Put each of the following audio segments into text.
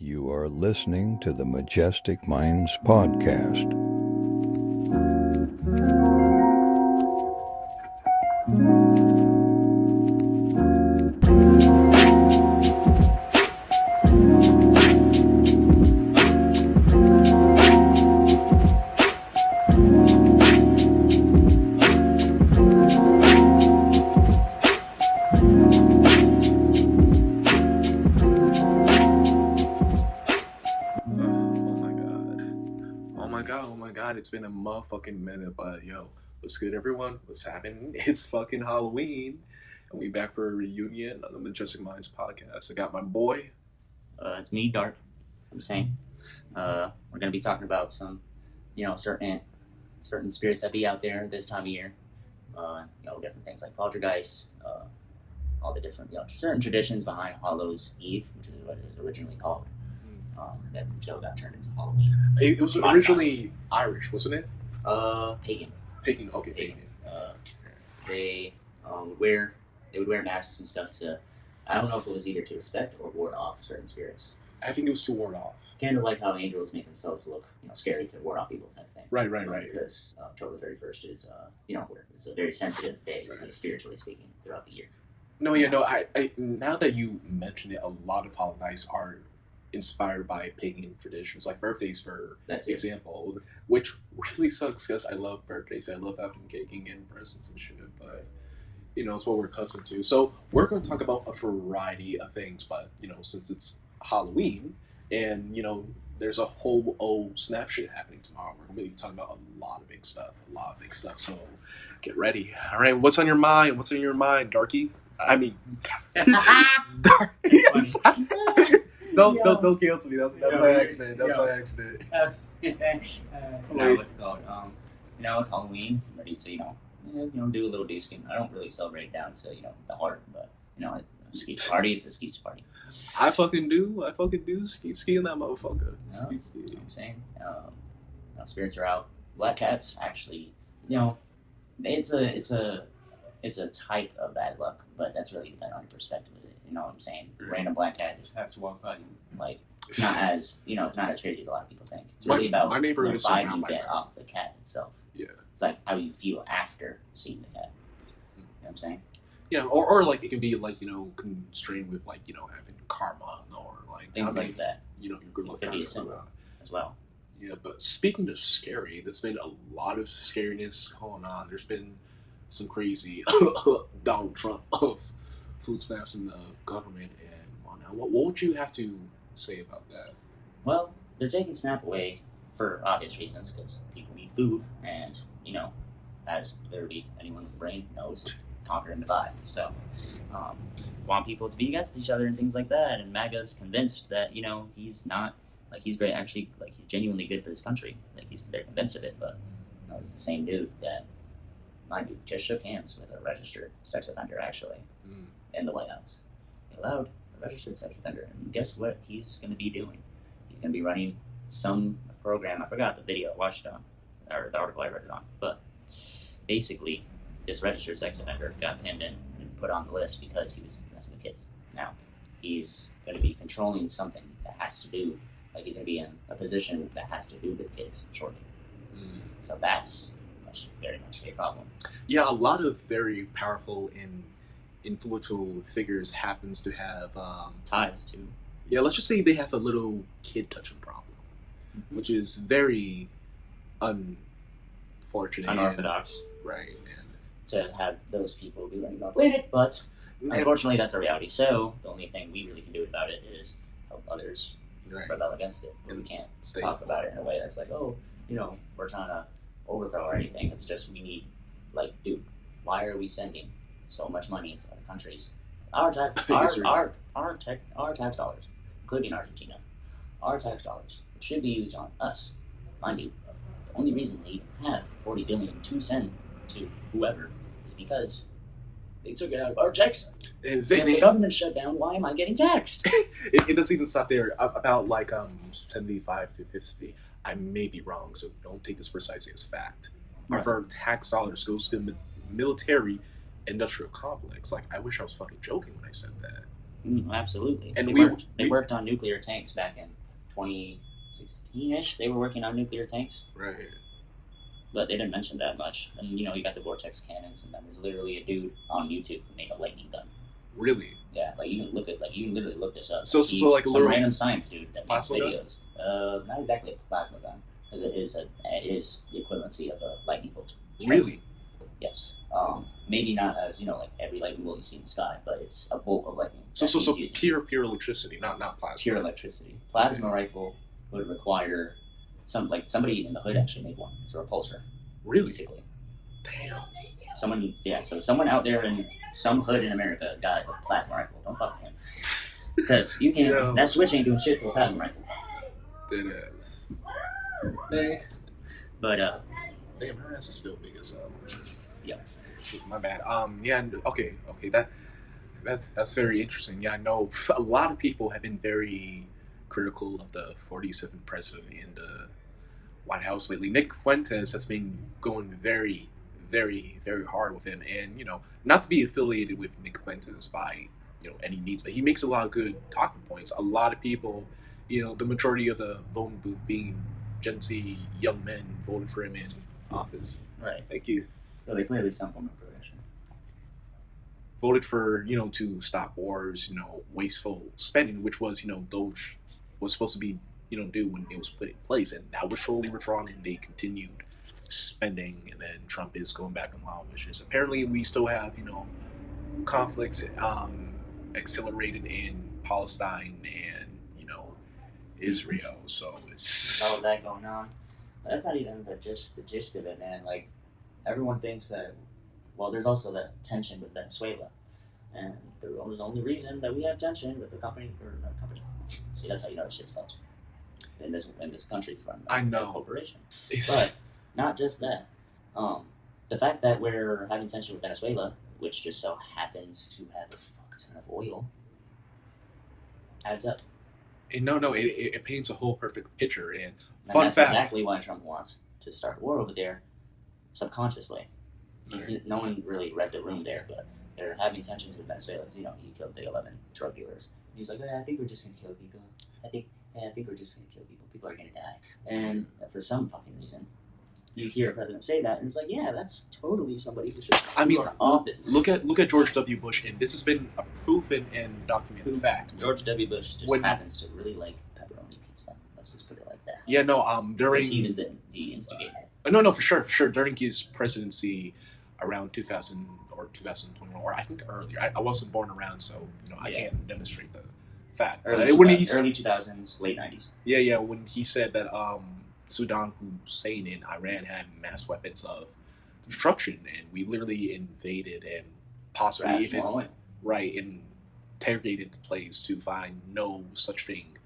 You are listening to the Maje tic Mindz podcast. It's been a motherfucking minute, but yo, what's good, everyone? What's happening? It's fucking Halloween, and we back for a reunion on the Maje tic Mindz podcast. I got my boy. It's me, Dark. I'm saying, we're gonna be talking about some, certain spirits that be out there this time of year. Different things like poltergeists, all the different, certain traditions behind Hallows Eve, which is what it was originally called. That until got turned into Halloween. It was originally Irish, wasn't it? Pagan. Pagan. Okay, pagan. They would wear masks and stuff to. I don't know if it was either to respect or ward off certain spirits. I think it was to ward off. Kind of like how angels make themselves look, scary to ward off evil type thing. Right. Because October 31st is, it's a very sensitive day, spiritually speaking, throughout the year. I now that you mention it, a lot of holidays are inspired by pagan traditions, like birthdays, for example, which really sucks because I love birthdays. I love having cake and getting presents and shit, but it's what we're accustomed to. So we're going to talk about a variety of things, but since it's Halloween and there's a whole snap shit happening tomorrow, we're going to be talking about a lot of big stuff. So get ready. All right, what's on your mind? Darky? I mean, Darky. Don't cancel me. That's my accident. What's it called? It's Halloween. I'm ready to do a little de-skin. I don't really celebrate down to the heart, but ski party is a ski party. I fucking do ski in that motherfucker. Ski. You know what I'm saying? Spirits are out. Black cats actually, it's a type of bad luck, but that's really dependent on your perspective. You know what I'm saying? Random black cat just have to walk by you. Like, it's not as crazy as a lot of people think. It's really about the vibe you get off the cat itself. Yeah. It's like how you feel after seeing the cat. You know what I'm saying? Yeah, or like it can be like, constrained with like, having karma or like things like that. Your good luck could be a symbol as well. Yeah, but speaking of scary, there's been a lot of scariness going on. There's been some crazy Donald Trump of food stamps in the government and whatnot. What would you have to say about that? Well, they're taking SNAP away for obvious reasons because people need food, and as literally anyone with a brain knows, conquer and divide. So, want people to be against each other and things like that. And MAGA's convinced that he's not he's great. Actually, he's genuinely good for this country. They're convinced of it, but it's the same dude that, mind you, just shook hands with a registered sex offender actually. In the White House. He allowed a registered sex offender. And guess what he's going to be doing? He's going to be running some program. I forgot the video I watched on, or the article I read it on. But basically, this registered sex offender got pinned in and put on the list because he was messing with kids. Now, he's going to be controlling something that has to do, he's going to be in a position that has to do with kids shortly. So that's very much a problem. Yeah, a lot of very powerful and influential figures happens to have ties to. Yeah, let's just say they have a little kid touching problem, which is very unfortunate, unorthodox, right? And to have those people be running our planet, but unfortunately, that's a reality. So the only thing we really can do about it is help others rebel against it. We can't talk about it in a way that's like, we're trying to overthrow or anything. It's just we need, dude, why are we sending so much money into other countries? Our tax dollars, including Argentina, our tax dollars should be used on us. Mind you, the only reason they even have $40 billion to send to whoever is because they took it out of our checks. And the government shut down. Why am I getting taxed? It doesn't even stop there. About 75 to 50. I may be wrong, so don't take this precisely as fact. Right. Of our tax dollars goes to the military industrial complex. I wish I was fucking joking when I said that. Absolutely. And they worked on nuclear tanks back in 2016-ish. They were working on nuclear tanks. Right. But they didn't mention that much. And, you got the vortex cannons, and then there's literally a dude on YouTube who made a lightning gun. Really? Yeah, you can literally look this up. So like a little random science dude that makes plasma videos. Not exactly a plasma gun, because it is the equivalency of a lightning bolt. Really? Yes. Maybe not as like every lightning bolt you see in the sky, but it's a bolt of lightning. So pure electricity, not plasma. Pure electricity. Plasma rifle would require somebody in the hood actually made one. It's a repulsor. Really? Basically. Damn. Someone out there in some hood in America got a plasma rifle. Don't fuck with him. Because you can't. Yo. That switch ain't doing shit for a plasma rifle. That is. Dang. But damn, her ass is still big as hell. Yeah. My bad. Okay. That's very interesting. Yeah, I know a lot of people have been very critical of the 47th president in the White House lately. Nick Fuentes has been going very, very, very hard with him, and not to be affiliated with Nick Fuentes by any needs, but he makes a lot of good talking points. A lot of people, the majority of the voting booth being Gen Z young men voted for him in office. right. Thank you. So they clearly some form of progression. Voted for to stop wars, wasteful spending, which was Doge was supposed to be do when it was put in place, and now we're slowly withdrawn and they continued spending, and then Trump is going back on law wishes. Apparently, we still have conflicts accelerated in Palestine and Israel. So it's All of that going on. But that's not even the gist of it, man. Like everyone thinks that. Well, there's also that tension with Venezuela, and the only reason that we have tension with the company. See, that's how you know this shit's fucked. In this country's run by a corporation. But not just that. The fact that we're having tension with Venezuela, which just so happens to have a fuck ton of oil, adds up. It paints a whole perfect picture. And fun fact. That's exactly why Trump wants to start a war over there, subconsciously. No one really read the room there, but they're having tensions with Venezuela. He killed the 11 drug dealers. And he's like, I think we're just going to kill people. I think we're just going to kill people. People are going to die. And for some fucking reason, you hear a president say that, and it's like, yeah, that's totally somebody who should be in office. Look at George W. Bush, and this has been a proven and documented fact. George W. Bush just happens to really like pepperoni pizza. Let's just put it like that. Yeah, no, during... He was the instigator. No, for sure. During his presidency around 2000 or 2021, or I think earlier. I wasn't born around, so I can't demonstrate the fact. Early 2000s, late 90s. Yeah, when he said that Saddam Hussein and Iran had mass weapons of destruction, and we literally invaded and possibly interrogated the place to find no such thing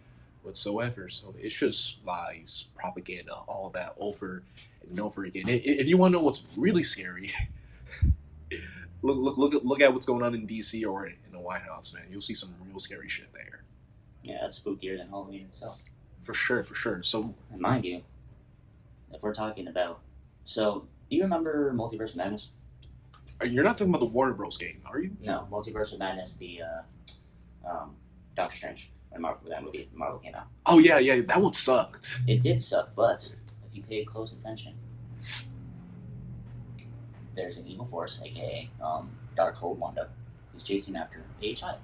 whatsoever. So it's just lies, propaganda, all that over and over again. If you want to know what's really scary, look at what's going on in DC or in the White House, man. You'll see some real scary shit there. Yeah, that's spookier than Halloween itself. For sure. So, and mind you, if we're talking about, do you remember Multiverse of Madness? You're not talking about the Warner Bros. Game, are you? No, Multiverse of Madness, the Doctor Strange, when that movie Marvel came out. Oh yeah, that one sucked. It did suck, but if you paid close attention, there's an evil force, aka Darkhold Wanda, who's chasing after a child.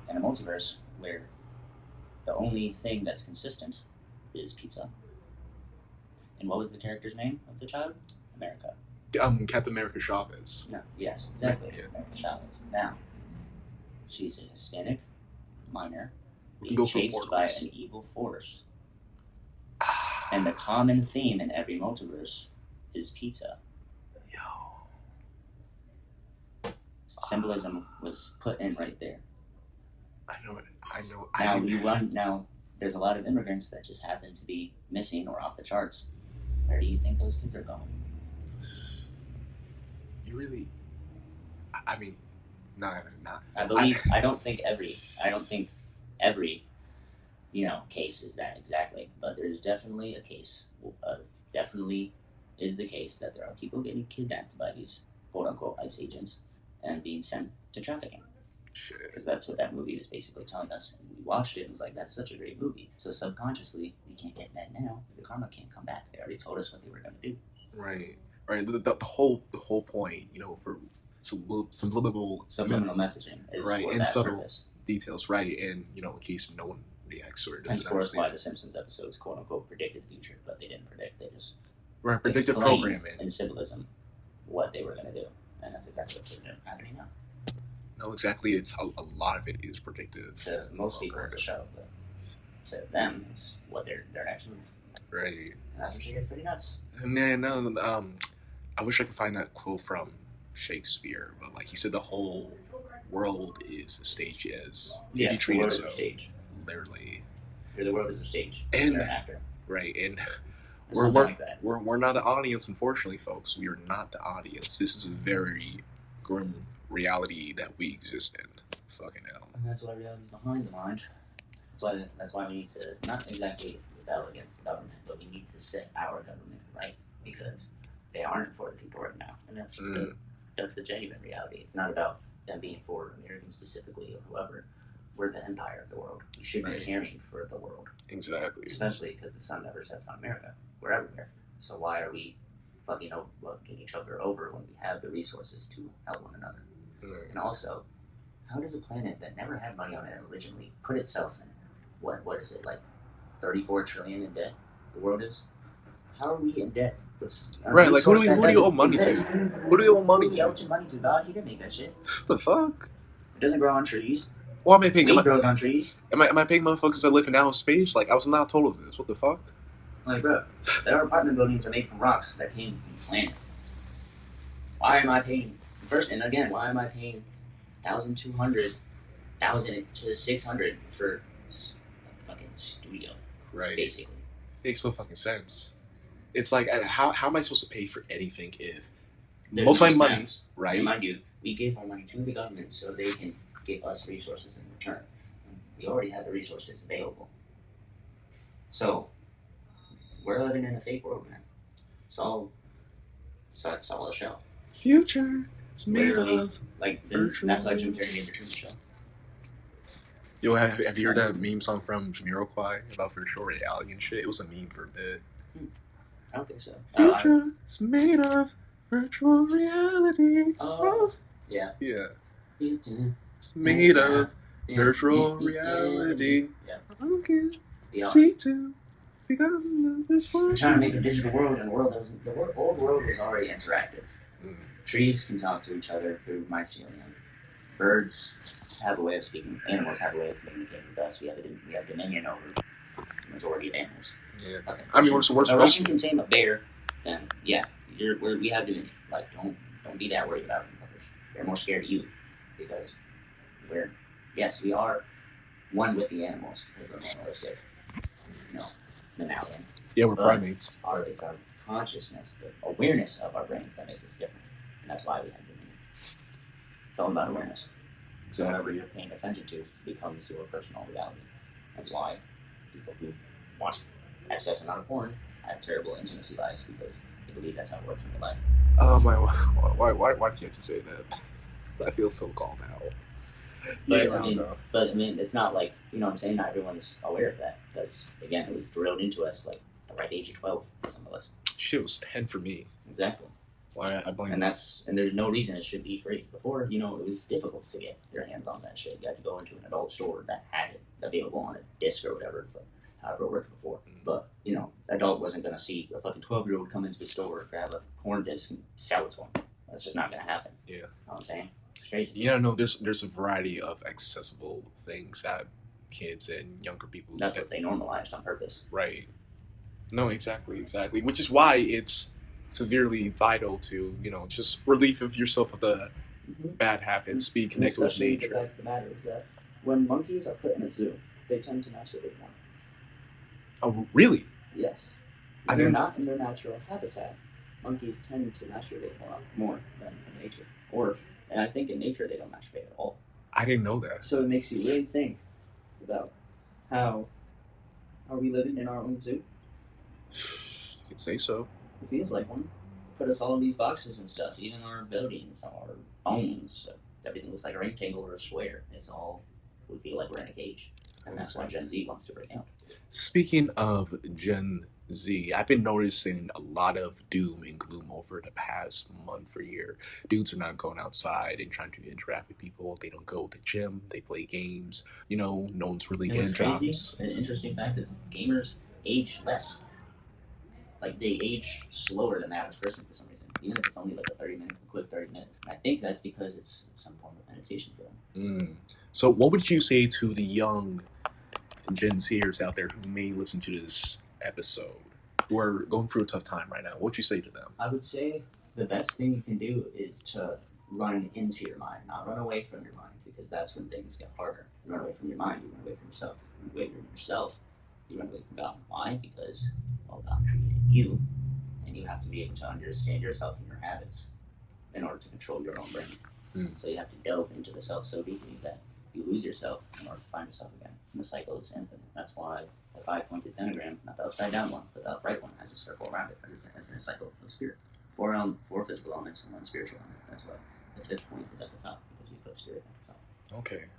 In a multiverse where the only thing that's consistent is pizza. And what was the character's name of the child? America. Captain America Chavez. No, yes, exactly. Yeah. America Chavez. Now, she's a Hispanic minor We being chased by an evil force. And the common theme in every multiverse is pizza. Symbolism was put in right there. I know. Now there's a lot of immigrants that just happen to be missing or off the charts. Where do you think those kids are going? You really? I mean, nah. I don't think every case is that exactly, but there's definitely a case. Definitely is the case that there are people getting kidnapped by these quote unquote ICE agents and being sent to trafficking. Shit. Because that's what that movie was basically telling us. And we watched it and was like, that's such a great movie. So subconsciously, we can't get mad now. The karma can't come back. They already told us what they were going to do. Right. The whole point, for subliminal messaging is right, for and that subtle purpose. Details, right, and in case no one reacts or And doesn't of course, why understand. the Simpsons episodes "quote unquote" predicted the future, but they didn't predict. They just Predictive explained programming. in symbolism what they were going to do, and that's exactly what's happening now. No, exactly. It's a lot of it is predictive. To most people, it's a show, but to them, it's what their next move. Right. And that's what she gets pretty nuts. And then I wish I could find that quote from Shakespeare, but he said the whole world is a stage as if you treat it so. Stage. Literally. The world is a stage. And you're an actor. Right, and We're we're not the audience, unfortunately, folks. We are not the audience. This is a very grim reality that we exist in. Fucking hell. And that's why reality's behind the mind. That's why we need to not exactly rebel against the government, but we need to set our government right, because they aren't for the people right now, and that's the genuine reality. It's not about them being for Americans specifically or whoever. We're the empire of the world. We should be caring for the world. Exactly. Especially because the sun never sets on America. We're everywhere. So why are we fucking getting each other over when we have the resources to help one another? And also, how does a planet that never had money on it originally put itself in what is it, 34 trillion in debt? The world is? How are we in debt? Right, who do you owe money to? Who do you owe money to? Who do you owe money to, dog? You didn't make that shit. What the fuck? It doesn't grow on trees. Well, am I paying? Weed grows on trees. Am I paying motherfuckers that live in outer space? I was not told of this. What the fuck? Bro, their apartment buildings are made from rocks that came from the planet. Why am I paying why am I paying $1,200 to $600 for a fucking studio? Right. Basically. It makes no fucking sense. It's how am I supposed to pay for anything if There's most of no my money, stamps. right? And mind you, we give our money to the government so they can give us resources in return. We already have the resources available. So, we're living in a fake world, man. It's all a show. Future is made Literally, of that's why Jim Carrey made the Truman Show. Yo, have you heard that meme song from Jamiroquai about virtual reality and shit? It was a meme for a bit. I don't think so. Future is made of virtual reality. Yeah. Yeah. Future. It's made of virtual reality. Yeah. Okay. See to become this one. We're trying to make a digital world, and the old world was already interactive. Trees can talk to each other through mycelium. Birds have a way of speaking. Animals have a way of communicating with us. We have dominion over the majority of animals. Yeah. Okay. I mean, we're supposed a Russian to. can tame a bear, then yeah, we have dominion. Don't be that worried about them fuckers. They're more scared of you because we are one with the animals because we're animalistic. Mammalian. Yeah, we're primates. It's our consciousness, the awareness of our brains that makes us different, and that's why we have dominion. It's all about awareness. So whatever you're paying attention to becomes your personal reality. That's why people who watch excess amount of porn have terrible intimacy lives because they believe that's how it works in real life. Oh my! Why did you have to say that? I feel so called out. But I mean, it's not what I'm saying. Not everyone's aware of that because again, it was drilled into us the right age of 12 for some of us. Shit was 10 for me. Exactly. Why I blame. And there's no reason it should be free. Before, it was difficult to get your hands on that shit. You had to go into an adult store that had it available on a disc or whatever, for however it worked before. But adult wasn't gonna see a fucking 12-year-old come into the store, grab a porn disc, and sell it to him. That's just not gonna happen. Yeah. You know what I'm saying? It's crazy. No, there's a variety of accessible things that kids and younger people. That's what they normalized on purpose. Right. No, exactly. Which is why it's severely vital to, just relief of yourself of the bad habits, be connected with nature. The fact of the matter is that when monkeys are put in a zoo, they tend to masturbate more. Oh, really? Yes. When they're not in their natural habitat, monkeys tend to masturbate more than in nature. And I think in nature they don't masturbate at all. I didn't know that. So it makes you really think about how are we living in our own zoo? You could say so. It feels like one. Put us all in these boxes and stuff, even our buildings, our phones, everything looks like a rectangle or a square. It's all, we feel like we're in a cage. And that's why Gen Z wants to break out. Speaking of Gen Z, I've been noticing a lot of doom and gloom over the past month or year. Dudes are not going outside and trying to interact with people. They don't go to the gym. They play games. No one's really getting jobs. An interesting fact is gamers age less. Like, they age slower than the average person for some reason. Even if it's only like a quick 30-minute. I think that's because it's some form of meditation for them. So what would you say to the young Gen Zers out there who may listen to this episode, who are going through a tough time right now? What would you say to them? I would say the best thing you can do is to run into your mind, not run away from your mind, because that's when things get harder. You run away from your mind, you run away from yourself. You run away from yourself, you run away from God. Why? Because, well, God created you, and you have to be able to understand yourself and your habits in order to control your own brain. So you have to delve into the self so deeply that you lose yourself in order to find yourself again. And the cycle is infinite. That's why the 5-pointed pentagram, not the upside down one, but the upright one, has a circle around it. It's an infinite cycle of spirit. Four physical elements and one spiritual element. That's why the 5th point is at the top, because we put spirit at the top.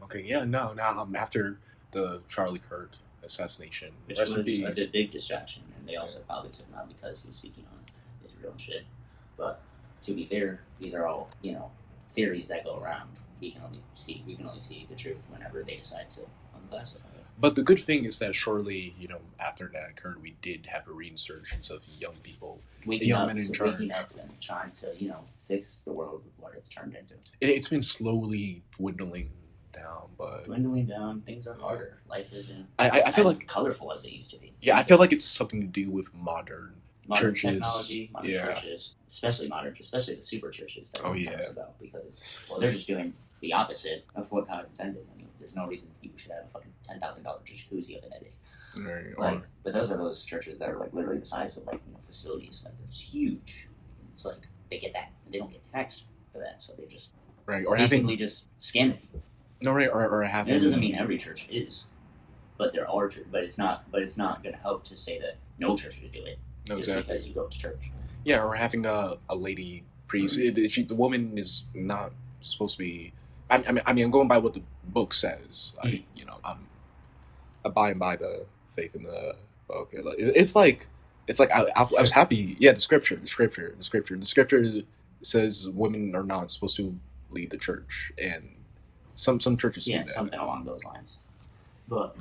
Okay. Yeah, no. Now, after the Charlie Kirk assassination, which was a big distraction, and they also probably took him out because he was speaking on Israel and shit. But to be fair, these are all, theories that go around. We can only see the truth whenever they decide to unclassify it. But the good thing is that shortly, after that occurred, we did have a resurgence of young people, waking up and trying to, fix the world with what it's turned into. It's been slowly dwindling down, but things are harder. Life isn't I feel like colorful as it used to be. Yeah, I feel like it's something to do with modern churches, technology, modern churches, especially the super churches that everyone talks about, because they're just doing the opposite of what God intended. I mean, there's no reason people should have a fucking $10,000 jacuzzi up in it. Right. But those are those churches that are like literally the size of facilities. Like, it's huge. It's like they get that, and they don't get taxed for that, so they just basically just skim it. No, right, or having. And it doesn't mean every church is, but there are. But it's not going to help to say that no church would do it. No, just exactly. Because you go to church. Yeah, or having a lady priest. The woman is not supposed to be. I mean, I'm going by what the book says. I'm abiding by the faith in the. Okay, it's like I was happy. Yeah, the scripture says women are not supposed to lead the church, and some churches do that. Something along those lines. But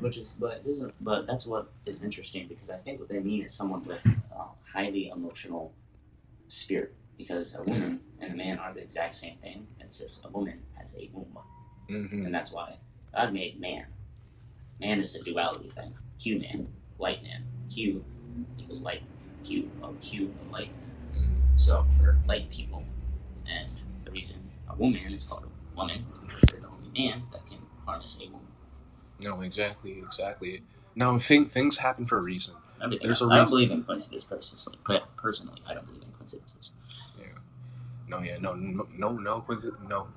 that's what is interesting, because I think what they mean is someone with highly emotional spirit, because a woman and a man are the exact same thing. It's just a woman has a womb, and that's why God made man. Man is a duality thing. Hue man, light man. Hue equals light. Hue of light. So we're light people, and the reason a woman is called a woman is because they're the only man that can harness a woman. No, exactly. No, things happen for a reason. Everything. I don't believe in coincidences personally. I don't believe in coincidences. Yeah. No coincidence. No.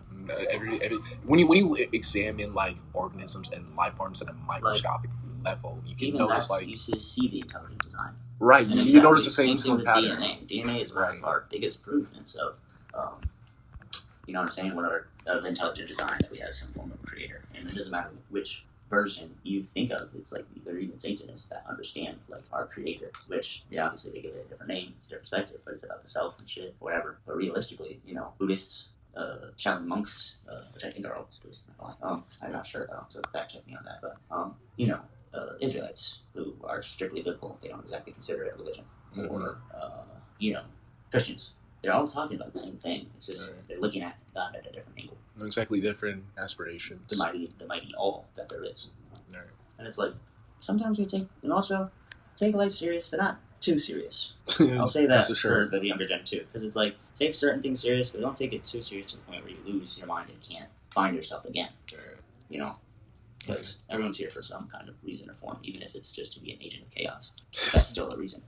When you examine organisms and life forms at a microscopic level, you can notice you see the intelligent design. Right. You notice the same pattern. DNA is one of our biggest proofs of, you know what I'm saying, of intelligent design, that we have some form of creator, and it doesn't matter which version you think of. It's like they're even Satanists that understand our creator, which obviously they give it a different name, it's their perspective, but it's about the self and shit, whatever. But realistically, Buddhists, Shaolin monks, which I think are all Buddhists. I'm not sure though, so fact check me on that. But Israelites who are strictly biblical, they don't exactly consider it a religion, or Christians. They're all talking about the same thing. It's just they're looking at God at a different angle. Exactly, different aspirations. The mighty all that there is. Right. And it's like, sometimes we take life serious, but not too serious. I'll say that for the younger gen too, because it's like, take certain things serious, but don't take it too serious to the point where you lose your mind and can't find yourself again. Right. Because everyone's here for some kind of reason or form, even if it's just to be an agent of chaos. But that's still a reason.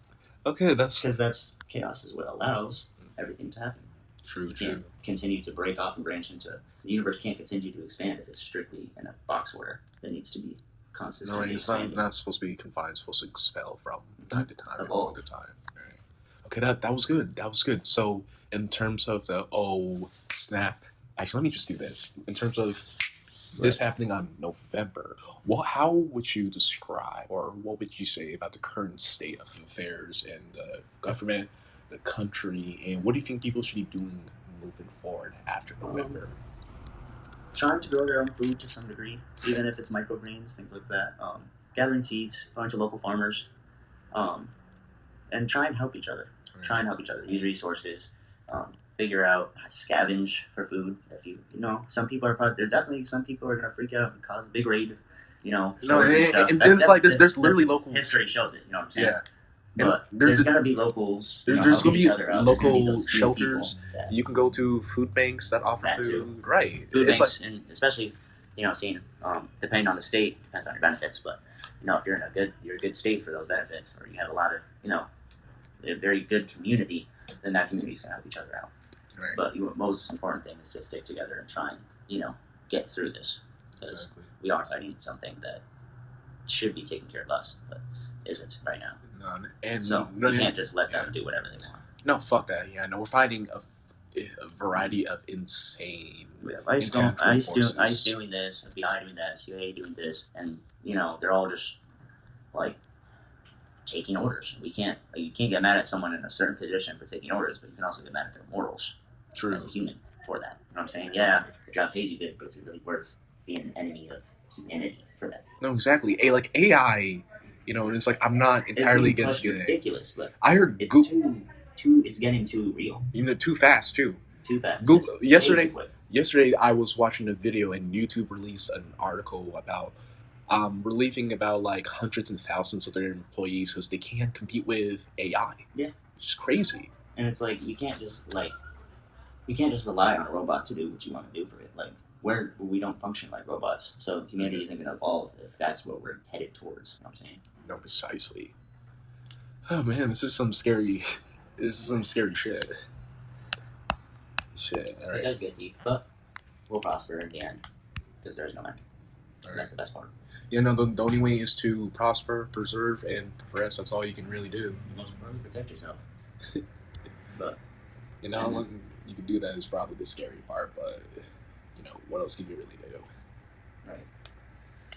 Okay, because chaos is what allows everything to happen. True. Can't continue to break off and branch into. The universe can't continue to expand if it's strictly in a box order. It needs to be constantly. No, it's not supposed to be confined. It's supposed to expel from time to time, all the time. Right. Okay, that was good. So in terms of the snap, Actually, let me just do this. In terms of this happening on November, how would you describe, or what would you say about the current state of affairs in the government, the country, and what do you think people should be doing moving forward after November? Trying to grow their own food to some degree, even if it's microgreens, things like that. Gathering seeds, going to local farmers, and try and help each other. Use resources, figure out how to scavenge for food. If you know, some people are gonna freak out and cause a big raid. Stores and stuff. And there's literally local history shows it. You know what I'm saying? Yeah. But there's gonna be locals. There's gonna be local those few shelters. that- You can go to food banks that offer That food. too. Right. Food It's banks, and especially, seeing depending on the state, depends on your benefits. But if you're in a good state for those benefits, or you have a lot of a very good community, then that community's gonna help each other out. right. But the most important thing is to stick together and try and get through this, because Exactly. we are fighting something that should be taking care of us, but isn't right now. So we can't just let them do whatever they want. No, fuck that. Yeah, no, we're fighting a variety of insane. ICE forces. doing this, FBI doing that, CIA doing this, and they're all just like taking orders. You can't get mad at someone in a certain position for taking orders, but you can also get mad at their morals True. as a human for that. You know what I'm saying? Yeah, your job pays you good, but is it really worth being an enemy of humanity for that? No, exactly. Like AI, and it's like I'm not entirely against it. Ridiculous, but I heard it's Google, it's getting too real, too fast too. too fast. Google, It's yesterday, too quick. Yesterday, I was watching a video and YouTube released an article about relieving about like hundreds and thousands of their employees because they can't compete with AI. Yeah. It's crazy. And it's like you can't just rely on a robot to do what you want to do for it. Like we don't function like robots, so humanity isn't going to evolve if that's what we're headed towards. You know what I'm saying? No, precisely. Oh man, this is some scary shit. All It right. does get deep, but we'll prosper in the end because there is no end. All That's right. the best part. Yeah, no, the only way is to prosper, preserve, and progress. That's all you can really do. Most importantly, protect yourself. But How long you can do that is probably the scary part, but what else can you really do? right.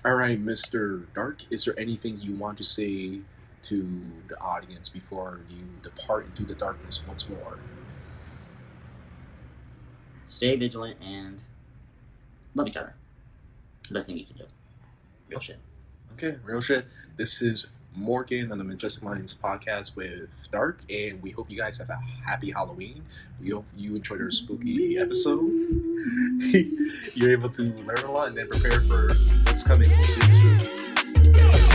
All right, Mr. Dark, is there anything you want to say to the audience before you depart into the darkness once more? Stay vigilant and love each other. It's the best thing you can do. Real shit. Okay, real shit. This is Morgan on the Maje tic Mindz podcast with Dark, and we hope you guys have a happy Halloween. We hope you enjoyed our spooky episode. You're able to learn a lot and then prepare for what's coming soon.